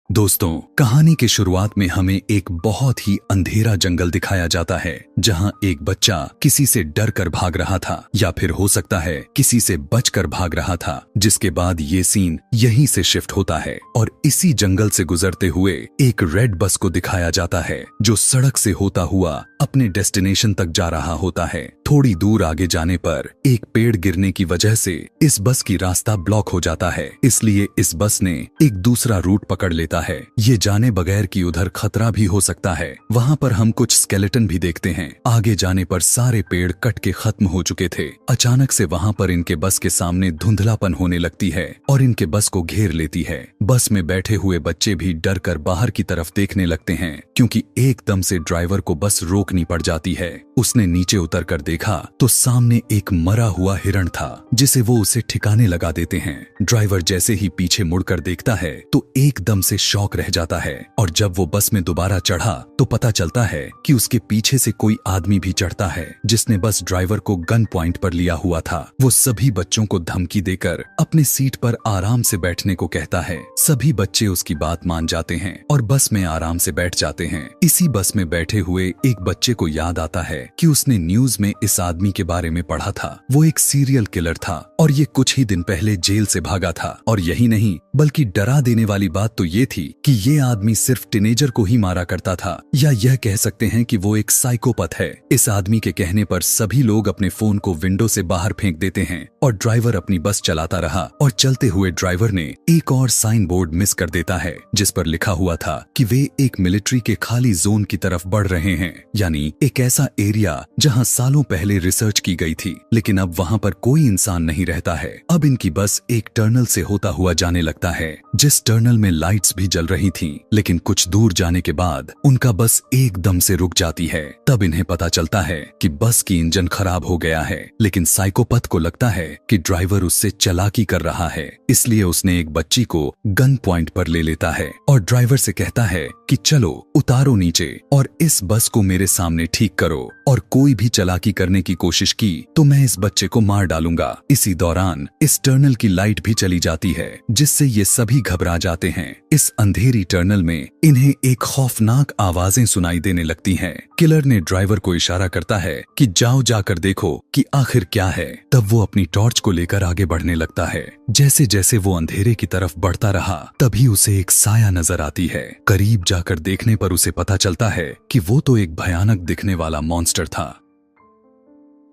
दोस्तों, कहानी की शुरुआत में हमें एक बहुत ही अंधेरा जंगल दिखाया जाता है जहां एक बच्चा किसी से डर कर भाग रहा था या फिर हो सकता है किसी से बचकर भाग रहा था। जिसके बाद ये सीन यहीं से शिफ्ट होता है और इसी जंगल से गुजरते हुए एक रेड बस को दिखाया जाता है जो सड़क से होता हुआ अपने डेस्टिनेशन तक जा रहा होता है। थोड़ी दूर आगे जाने पर एक पेड़ गिरने की वजह से इस बस की रास्ता ब्लॉक हो जाता है, इसलिए इस बस ने एक दूसरा रूट पकड़ लेता है, ये जाने बगैर कि उधर खतरा भी हो सकता है। वहाँ पर हम कुछ स्केलेटन भी देखते हैं। आगे जाने पर सारे पेड़ कट के खत्म हो चुके थे। अचानक से वहाँ पर इनके बस के सामने धुंधलापन होने लगती है और इनके बस को घेर लेती है। बस में बैठे हुए बच्चे भी डर कर बाहर की तरफ देखने लगते हैं क्योंकि एकदम से ड्राइवर को बस रोकनी पड़ जाती है। उसने नीचे उतर कर देखा तो सामने एक मरा हुआ हिरण था जिसे वो उसे ठिकाने लगा देते हैं। ड्राइवर जैसे ही पीछे मुड़कर देखता है तो एकदम से शॉक रह जाता है और जब वो बस में दोबारा चढ़ा तो पता चलता है कि उसके पीछे से कोई आदमी भी चढ़ता है जिसने बस ड्राइवर को गन पॉइंट पर लिया हुआ था। वो सभी बच्चों को धमकी देकर अपने सीट पर आराम से बैठने को कहता है। सभी बच्चे उसकी बात मान जाते हैं और बस में आराम से बैठ जाते हैं। इसी बस में बैठे हुए एक बच्चे को याद आता है कि उसने न्यूज में इस आदमी के बारे में पढ़ा था। वो एक सीरियल किलर था और ये कुछ ही दिन पहले जेल से भागा था। और यही नहीं बल्कि डरा देने वाली बात तो ये थी कि ये आदमी सिर्फ टीनेजर को ही मारा करता था, या यह कह सकते हैं कि वो एक साइकोपैथ है। इस आदमी के कहने पर सभी लोग अपने फोन को विंडो से बाहर फेंक देते हैं और ड्राइवर अपनी बस चलाता रहा। और चलते हुए ड्राइवर ने एक और साइन बोर्ड मिस कर देता है जिस पर लिखा हुआ था कि वे एक मिलिट्री के खाली जोन की तरफ बढ़ रहे हैं, यानी एक ऐसा एरिया जहां सालों पहले रिसर्च की गई थी लेकिन अब वहां पर कोई इंसान नहीं रहता है। अब इनकी बस एक टनल से होता हुआ जाने लगता है जिस टनल में लाइट्स भी जल रही थीं, लेकिन कुछ दूर जाने के बाद उनका बस एकदम से रुक जाती है। तब इन्हें पता चलता है कि बस की इंजन खराब हो गया है, लेकिन साइकोपैथ को लगता है कि ड्राइवर उससे चालाकी कर रहा है, इसलिए उसने एक बच्ची को गन पॉइंट पर ले लेता है और ड्राइवर से कहता है कि चलो उतारो नीचे और इस बस को मेरे सामने ठीक करो, और कोई भी चालाकी करने की कोशिश की तो मैं इस बच्चे को मार डालूंगा। इसी दौरान इस टनल की लाइट भी चली जाती है जिससे ये सभी घबरा जाते हैं। इस अंधेरी टनल में इन्हें एक खौफनाक आवाजें सुनाई देने लगती हैं। किलर ने ड्राइवर को इशारा करता है कि जाओ जाकर देखो कि आखिर क्या है। तब वो अपनी टॉर्च को लेकर आगे बढ़ने लगता है। जैसे जैसे वो अंधेरे की तरफ बढ़ता रहा तभी उसे एक साया नजर आती है। करीब जाकर देखने पर उसे पता चलता है कि वो तो एक भयानक दिखने वाला मॉन्स्टर था।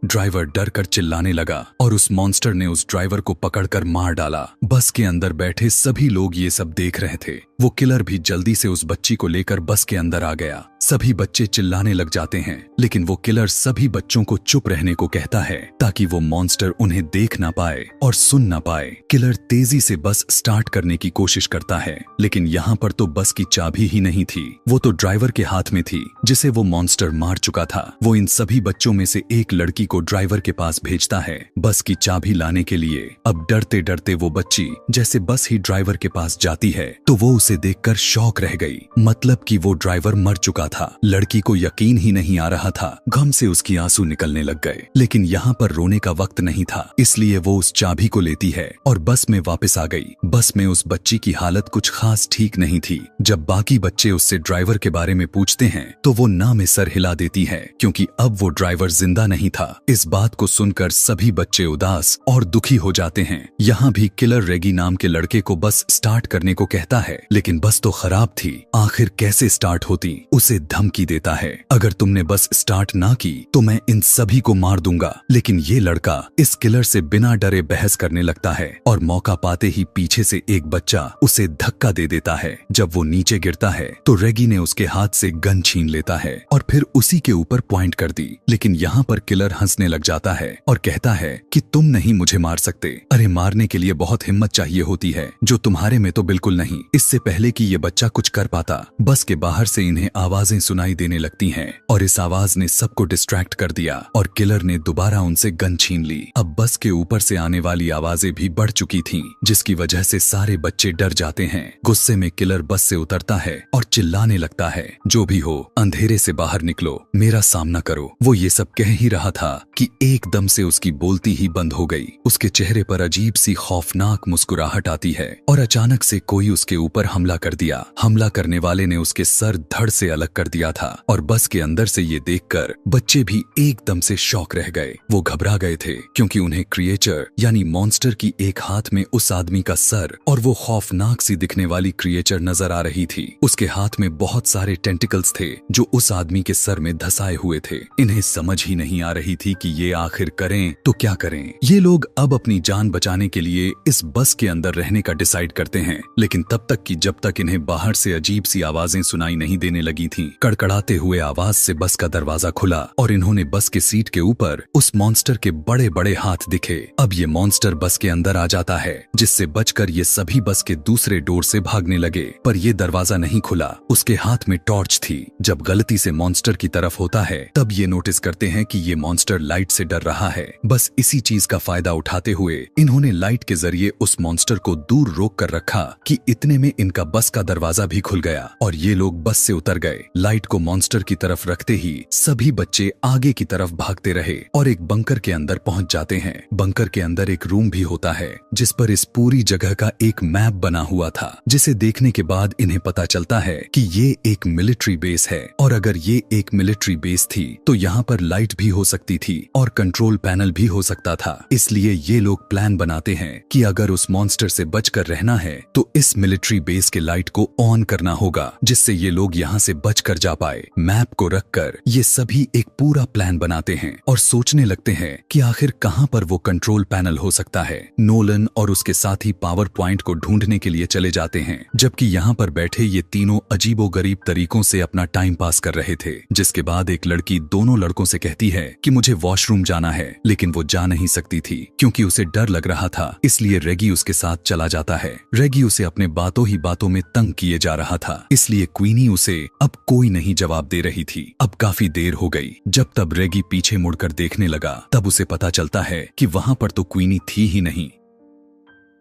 ड्राइवर डर कर चिल्लाने लगा और उस मॉन्स्टर ने उस ड्राइवर को पकड़कर मार डाला। बस के अंदर बैठे सभी लोग ये सब देख रहे थे। वो किलर भी जल्दी से उस बच्ची को लेकर बस के अंदर आ गया। सभी बच्चे चिल्लाने लग जाते हैं लेकिन वो किलर सभी बच्चों को चुप रहने को कहता है ताकि वो मॉन्स्टर उन्हें देख ना पाए और सुन ना पाए। किलर तेजी से बस स्टार्ट करने की कोशिश करता है लेकिन यहाँ पर तो बस की चाबी ही नहीं थी, वो तो ड्राइवर के हाथ में थी जिसे वो मॉन्स्टर मार चुका था। वो इन सभी बच्चों में से एक लड़की को ड्राइवर के पास भेजता है बस की चाबी लाने के लिए। अब डरते डरते वो बच्ची जैसे बस ही ड्राइवर के पास जाती है तो वो उसे देखकर शॉक रह गई, मतलब कि वो ड्राइवर मर चुका था। लड़की को यकीन ही नहीं आ रहा था। गम से उसकी आंसू निकलने लग गए, लेकिन यहाँ पर रोने का वक्त नहीं था, इसलिए वो उस चाबी को लेती है और बस में वापस आ गई। बस में उस बच्ची की हालत कुछ खास ठीक नहीं थी। जब बाकी बच्चे उससे ड्राइवर के बारे में पूछते हैं तो वो ना में सर हिला देती है क्योंकि अब वो ड्राइवर जिंदा नहीं था। इस बात को सुनकर सभी बच्चे उदास और दुखी हो जाते हैं। यहाँ भी किलर रेगी नाम के लड़के को बस स्टार्ट करने को कहता है लेकिन बस तो खराब थी, आखिर कैसे स्टार्ट होती। उसे धमकी देता है अगर तुमने बस स्टार्ट ना की तो मैं इन सभी को मार दूंगा। लेकिन ये लड़का इस किलर से बिना डरे बहस करने लगता है और मौका पाते ही पीछे से एक बच्चा उसे धक्का दे देता है। जब वो नीचे गिरता है तो रेगी ने उसके हाथ से गन छीन लेता है और फिर उसी के ऊपर पॉइंट कर दी। लेकिन यहाँ पर किलर हंसने लग जाता है और कहता है कि तुम नहीं मुझे मार सकते। अरे मारने के लिए बहुत हिम्मत चाहिए होती है जो तुम्हारे में तो बिल्कुल नहीं। इससे पहले कि ये बच्चा कुछ कर पाता बस के बाहर से इन्हें आवाजें आवाजें सुनाई देने लगती हैं और इस आवाज ने सबको डिस्ट्रैक्ट कर दिया और किलर ने दोबारा उनसे गन छीन ली। अब बस के ऊपर से आने वाली आवाजें भी बढ़ चुकी थीं, जिसकी वजह से सारे बच्चे डर जाते हैं। गुस्से में किलर बस से उतरता है और चिल्लाने लगता है, जो भी हो अंधेरे से बाहर निकलो, मेरा सामना करो। वो ये सब कह ही रहा था कि एकदम से उसकी बोलती ही बंद हो गई। उसके चेहरे पर अजीब सी खौफनाक मुस्कुराहट आती है और अचानक से कोई उसके ऊपर हमला कर दिया। हमला करने वाले ने उसके सर धड़ से अलग कर दिया था और बस के अंदर से ये देखकर बच्चे भी एकदम से शॉक रह गए। वो घबरा गए थे क्योंकि उन्हें क्रिएचर यानी मॉन्स्टर की एक हाथ में उस आदमी का सर और वो खौफनाक सी दिखने वाली क्रिएचर नजर आ रही थी। उसके हाथ में बहुत सारे टेंटिकल्स थे जो उस आदमी के सर में धसाए हुए थे। इन्हें समझ ही नहीं आ रही थी कि ये आखिर करें तो क्या करें। ये लोग अब अपनी जान बचाने के लिए इस बस के अंदर रहने का डिसाइड करते हैं, लेकिन तब तक कि जब तक इन्हें बाहर से अजीब सी आवाजें सुनाई नहीं देने लगी थीं। कड़कड़ाते हुए आवाज से बस का दरवाजा खुला और इन्होंने बस के सीट के ऊपर उस मॉन्स्टर के बड़े बड़े हाथ दिखे। अब ये मॉन्स्टर बस के अंदर आ जाता है, जिससे बचकर ये सभी बस के दूसरे डोर से भागने लगे, पर ये दरवाजा नहीं खुला। उसके हाथ में टॉर्च थी। जब गलती से मॉन्स्टर की तरफ होता है तब ये नोटिस करते हैं कि ये मॉन्स्टर लाइट से डर रहा है। बस इसी चीज का फायदा उठाते हुए इन्होंने लाइट के जरिए उस मॉन्स्टर को दूर रोक कर रखा कि इतने में इनका बस का दरवाजा भी खुल गया और ये लोग बस से उतर गए। लाइट को मॉन्स्टर की तरफ रखते ही सभी बच्चे आगे की तरफ भागते रहे और एक बंकर के अंदर पहुंच जाते हैं। बंकर के अंदर एक रूम भी होता है जिस पर इस पूरी जगह का एक मैप बना हुआ था, जिसे देखने के बाद इन्हें पता चलता है कि ये एक मिलिट्री बेस है और अगर ये एक मिलिट्री बेस थी तो यहाँ पर लाइट भी हो सकती थी और कंट्रोल पैनल भी हो सकता था। इसलिए ये लोग प्लान बनाते हैं कि अगर उस मॉन्स्टर से बचकर रहना है तो इस मिलिट्री बेस के लाइट को ऑन करना होगा, जिससे ये लोग यहाँ से बचकर जा पाए। मैप को रखकर ये सभी एक पूरा प्लान बनाते हैं और सोचने लगते हैं कि आखिर कहाँ पर वो कंट्रोल पैनल हो सकता है। नोलन और उसके साथी पावर पॉइंट को ढूंढने के लिए चले जाते हैं, जबकि यहाँ पर बैठे ये तीनों अजीबोगरीब तरीकों से अपना टाइम पास कर रहे थे। जिसके बाद एक लड़की दोनों लड़कों से कहती है कि मुझे वॉशरूम जाना है, लेकिन वो जा नहीं सकती थी क्योंकि उसे डर लग रहा था। इसलिए रेगी उसके साथ चला जाता है। रेगी उसे अपने बातों ही बातों में तंग किए जा रहा था, इसलिए क्वीनी उसे अब कोई नहीं जवाब दे रही थी। अब काफी देर हो गई। जब तब रेगी पीछे मुड़कर देखने लगा तब उसे पता चलता है कि वहां पर तो क्वीनी थी ही नहीं,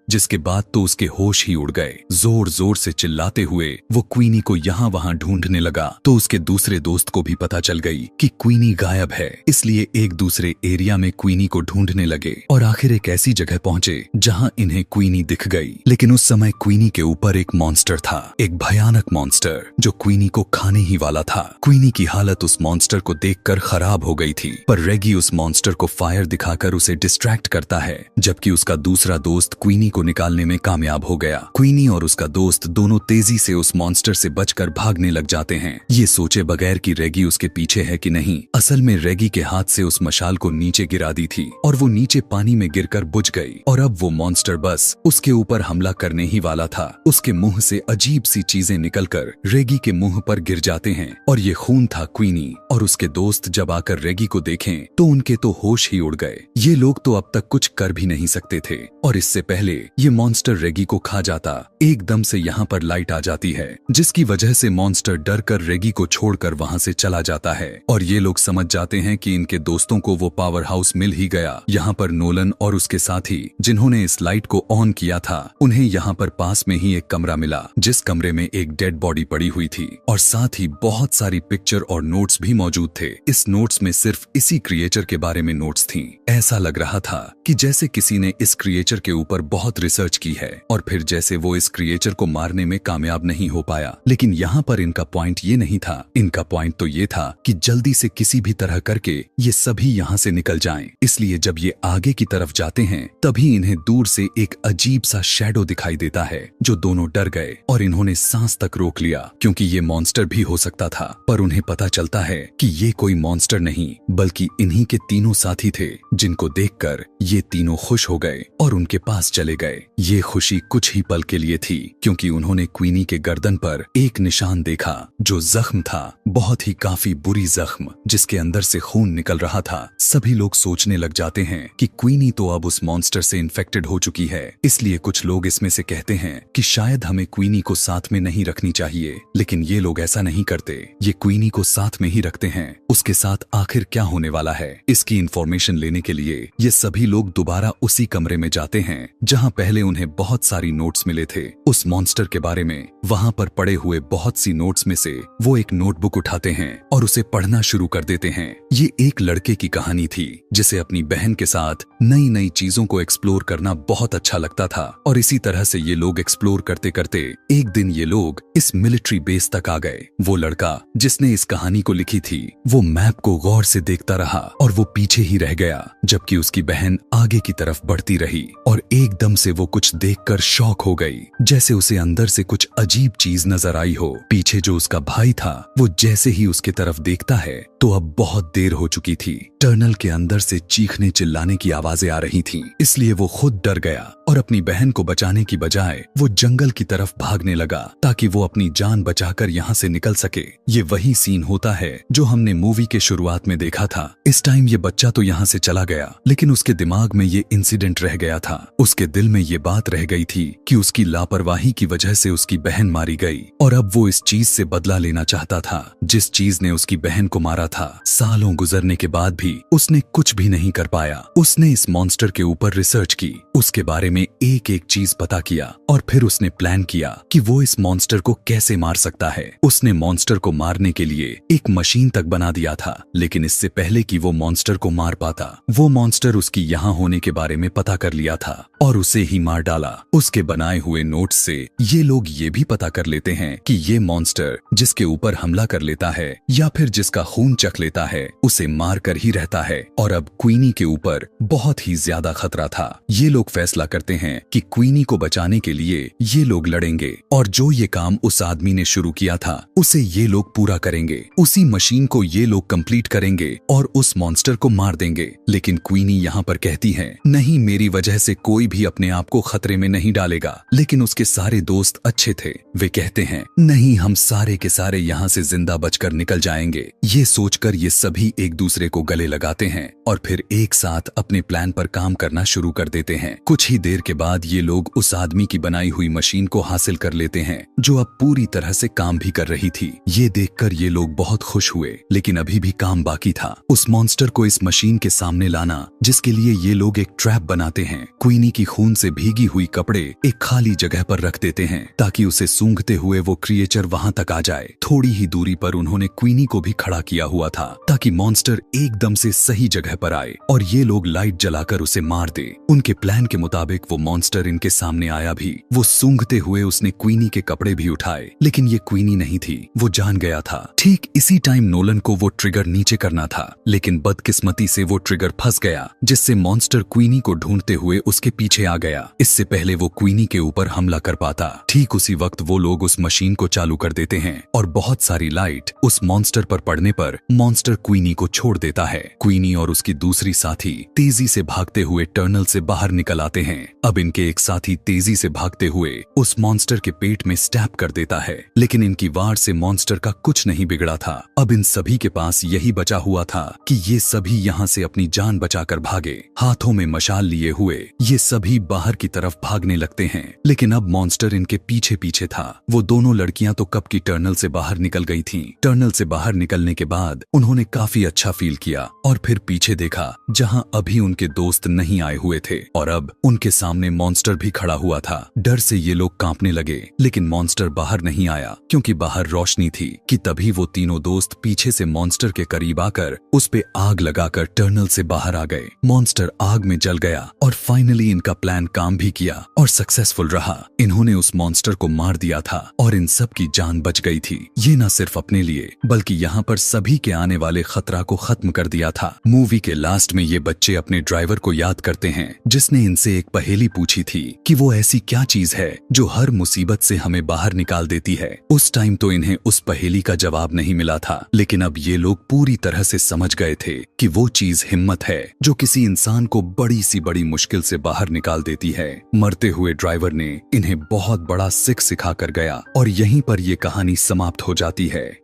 जिसके बाद तो उसके होश ही उड़ गए। जोर जोर से चिल्लाते हुए वो क्वीनी को यहाँ वहाँ ढूंढने लगा तो उसके दूसरे दोस्त को भी पता चल गई कि क्वीनी गायब है। इसलिए एक दूसरे एरिया में क्वीनी को ढूंढने लगे और आखिर एक ऐसी जगह पहुंचे जहाँ इन्हें क्वीनी दिख गई। लेकिन उस समय क्वीनी के ऊपर एक मॉन्स्टर था, एक भयानक मॉन्स्टर जो क्वीनी को खाने ही वाला था। क्वीनी की हालत उस मॉन्स्टर को देखकर खराब हो गई थी, पर रेगी उस मॉन्स्टर को फायर दिखाकर उसे डिस्ट्रैक्ट करता है, जबकि उसका दूसरा दोस्त क्वीनी को निकालने में कामयाब हो गया। क्वीनी और उसका दोस्त दोनों तेजी से उस मॉन्स्टर से बचकर भागने लग जाते हैं, ये सोचे बगैर कि रेगी उसके पीछे है कि नहीं। असल में रेगी के हाथ से उस मशाल को नीचे गिरा दी थी और वो नीचे पानी में गिरकर बुझ गई और अब वो मॉन्स्टर बस उसके ऊपर हमला करने ही वाला था। उसके मुंह से अजीब सी चीजें निकलकर रेगी के मुंह पर गिर जाते हैं और ये खून था। क्वीनी और उसके दोस्त जब आकर रेगी को देखें तो उनके तो होश ही उड़ गए। ये लोग तो अब तक कुछ कर भी नहीं सकते थे और इससे पहले ये मॉन्स्टर रेगी को खा जाता। एकदम से यहाँ पर लाइट आ जाती है, जिसकी वजह से मॉन्स्टर डर कर रेगी को छोड़कर वहाँ से चला जाता है और ये लोग समझ जाते हैं कि इनके दोस्तों को वो पावर हाउस मिल ही गया। यहाँ पर नोलन और उसके साथी जिन्होंने इस लाइट को ऑन किया था, उन्हें यहाँ पर पास में ही एक कमरा मिला, जिस कमरे में एक डेड बॉडी पड़ी हुई थी और साथ ही बहुत सारी पिक्चर और नोट्स भी मौजूद थे। इस नोट्स में सिर्फ इसी क्रिएचर के बारे में नोट्स थी। ऐसा लग रहा था कि जैसे किसी ने इस क्रिएचर के ऊपर बहुत रिसर्च की है और फिर जैसे वो इस क्रिएचर को मारने में कामयाब नहीं हो पाया। लेकिन यहाँ पर इनका पॉइंट ये नहीं था, इनका पॉइंट तो ये था कि जल्दी से किसी भी तरह करके ये सभी यहाँ से निकल जाएं। इसलिए जब ये आगे की तरफ जाते हैं तभी इन्हें दूर से एक अजीब सा शैडो दिखाई देता है, जो दोनों डर गए और इन्होंने सांस तक रोक लिया क्योंकि ये मॉन्स्टर भी हो सकता था। पर उन्हें पता चलता है कि ये कोई मॉन्स्टर नहीं बल्कि इन्हीं के तीनों साथी थे, जिनको देखकर ये तीनों खुश हो गए और उनके पास चले गए। ये खुशी कुछ ही पल के लिए थी, क्योंकि उन्होंने क्वीनी के गर्दन पर एक निशान देखा जो जख्म था, बहुत ही काफी बुरी जख्म जिसके अंदर से खून निकल रहा था। सभी लोग सोचने लग जाते हैं कि क्वीनी तो अब उस मॉन्स्टर से इन्फेक्टेड हो चुकी है, इसलिए कुछ लोग इसमें से कहते हैं कि शायद हमें क्वीनी को साथ में नहीं रखनी चाहिए, लेकिन ये लोग ऐसा नहीं करते। ये क्वीनी को साथ में ही रखते हैं। उसके साथ आखिर क्या होने वाला है, इसकी इंफॉर्मेशन लेने के लिए ये सभी लोग दोबारा उसी कमरे में जाते हैं जहां पहले उन्हें बहुत सारी नोट्स मिले थे उस मॉन्स्टर के बारे में। वहां पर पड़े हुए बहुत सी नोट्स में से वो एक नोटबुक उठाते हैं और उसे पढ़ना शुरू कर देते हैं। ये एक लड़के की कहानी थी जिसे अपनी बहन के साथ नई नई चीजों को एक्सप्लोर करना बहुत अच्छा लगता था, और इसी तरह से ये लोग एक्सप्लोर करते करते एक दिन ये लोग इस मिलिट्री बेस तक आ गए। वो लड़का जिसने इस कहानी को लिखी थी वो मैप को गौर से देखता रहा और वो पीछे ही रह गया, जबकि उसकी बहन आगे की तरफ बढ़ती रही और एकदम से वो कुछ देखकर शॉक हो गई, जैसे उसे अंदर से कुछ अजीब चीज नजर आई हो। पीछे जो उसका भाई था वो जैसे ही उसकी तरफ देखता है तो अब बहुत देर हो चुकी थी। टनल के अंदर से चीखने चिल्लाने की आवाजें आ रही थीं, इसलिए वो खुद डर गया और अपनी बहन को बचाने की बजाय वो जंगल की तरफ भागने लगा ताकि वो अपनी जान बचाकर यहाँ से निकल सके। ये वही सीन होता है जो हमने मूवी के शुरुआत में देखा था। इस टाइम ये बच्चा तो यहाँ से चला गया, लेकिन उसके दिमाग में ये इंसिडेंट रह गया था। उसके दिल में ये बात रह गई थी कि उसकी लापरवाही की वजह से उसकी बहन मारी गई, और अब वो इस चीज से बदला लेना चाहता था जिस चीज ने उसकी बहन को मारा था। सालों गुजरने के बाद भी उसने कुछ भी नहीं कर पाया। उसने इस मॉन्स्टर के ऊपर रिसर्च की, उसके बारे में एक एक चीज पता किया, और फिर उसने प्लान किया कि वो इस मॉन्स्टर को कैसे मार सकता है। उसने मॉन्स्टर को मारने के लिए एक मशीन तक बना दिया था, लेकिन इससे पहले कि वो मॉन्स्टर को मार पाता, वो मॉन्स्टर उसकी यहाँ होने के बारे में पता कर लिया था और उसे ही मार डाला। उसके बनाए हुए नोट्स से ये लोग ये भी पता कर लेते हैं कि ये मॉन्स्टर जिसके ऊपर हमला कर लेता है या फिर जिसका खून चख लेता है उसे मार कर ही रहता है, और अब क्वीनी के ऊपर बहुत ही ज्यादा खतरा था। ये लोग फैसला करते हैं कि क्वीनी को बचाने के लिए ये लोग लड़ेंगे, और जो ये काम उस आदमी ने शुरू किया था उसे ये लोग पूरा करेंगे। उसी मशीन को ये लोग कंप्लीट करेंगे और उस मॉन्स्टर को मार देंगे। लेकिन क्वीनी यहाँ पर कहती है, नहीं, मेरी वजह से कोई भी अपने आप को खतरे में नहीं डालेगा। लेकिन उसके सारे दोस्त अच्छे थे। वे कहते हैं, नहीं, हम सारे के सारे यहाँ से जिंदा बचकर निकल जाएंगे। ये सोचकर ये सभी एक दूसरे को गले लगाते हैं और फिर एक साथ अपने प्लान पर काम करना शुरू कर देते हैं। कुछ ही देर के बाद ये लोग उस आदमी की बनाई हुई मशीन को हासिल कर लेते हैं जो अब पूरी तरह से काम भी कर रही थी। ये देखकर ये लोग बहुत खुश हुए, लेकिन अभी भी काम बाकी था। उस मॉन्स्टर को इस मशीन के सामने लाना, जिसके लिए ये लोग एक ट्रैप बनाते हैं। क्वीनी की खून से भीगी हुई कपड़े एक खाली जगह पर रख देते हैं ताकि उसे सूंघते हुए वो क्रिएचर वहां तक आ जाए। थोड़ी ही दूरी पर उन्होंने क्वीनी को भी खड़ा किया हुआ था ताकि मॉन्स्टर एकदम से सही जगह पर आए और ये लोग लाइट जलाकर उसे मार दे। उनके प्लान के मुताबिक वो मॉन्स्टर इनके सामने आया भी। वो सूंघते हुए उसने क्वीनी के कपड़े भी उठाए, लेकिन ये क्वीनी नहीं थी, वो जान गया था। ठीक इसी टाइम नोलन को वो ट्रिगर नीचे करना था, लेकिन बदकिस्मती से वो ट्रिगर फंस गया, जिससे मॉन्स्टर क्वीनी को ढूंढते हुए उसके पीछे आ गया। इससे पहले वो क्वीनी के ऊपर हमला कर पाता। ठीक उसी वक्त वो लोग उस मशीन को चालू कर देते हैं और बहुत सारी लाइट उस मॉन्स्टर पर पड़ने पर मॉन्स्टर क्वीनी को छोड़ देता है। क्वीनी और उसकी दूसरी साथी तेजी से भागते हुए टनल से बाहर निकल आते हैं। अब इनके एक साथी तेजी से भागते हुए उस मॉन्स्टर के पेट में स्टैब कर देता है, लेकिन इनकी वार से मॉन्स्टर का कुछ नहीं बिगड़ा था। अब इन सभी के पास यही बचा हुआ था कि ये सभी यहाँ से अपनी जान बचाकर भागे। हाथों में मशाल लिए हुए ये सभी बाहर की तरफ भागने लगते हैं, लेकिन अब मॉन्स्टर इनके पीछे पीछे था। वो दोनों लड़कियां तो कब की टनल से बाहर निकल गई थीं। टनल से बाहर निकलने के बाद उन्होंने काफी अच्छा फील किया और फिर पीछे देखा जहां अभी उनके दोस्त नहीं आए हुए थे, और अब उनके सामने मॉन्स्टर भी खड़ा हुआ था। डर से ये लोग कांपने लगे, लेकिन मॉन्स्टर बाहर नहीं आया क्योंकि बाहर रोशनी थी। कि तभी वो तीनों दोस्त पीछे से मॉन्स्टर के करीब आकर उस पे आग लगाकर टनल से बाहर आ गए। मॉन्स्टर आग में जल गया और फाइनली इनका प्लान काम भी किया और सक्सेसफुल रहा। इन्होंने उस मॉन्स्टर को मार दिया था और इन सब की जान बच गई थी। ये न सिर्फ अपने लिए बल्कि यहाँ पर सभी के आने वाले खतरा को खत्म कर दिया था। मूवी के लास्ट में ये बच्चे अपने ड्राइवर को याद करते हैं जिसने इनसे एक पहेली पूछी थी कि वो ऐसी क्या चीज है जो हर मुसीबत से हमें बाहर निकाल देती है। उस टाइम तो इन्हें उस पहेली का जवाब नहीं मिला था, लेकिन अब ये लोग पूरी तरह से समझ गए थे कि वो चीज हिम्मत है जो किसी इंसान को बड़ी सी बड़ी मुश्किल से बाहर निकाल देती देती है। मरते हुए ड्राइवर ने इन्हें बहुत बड़ा सिख सिखा कर गया और यहीं पर ये कहानी समाप्त हो जाती है।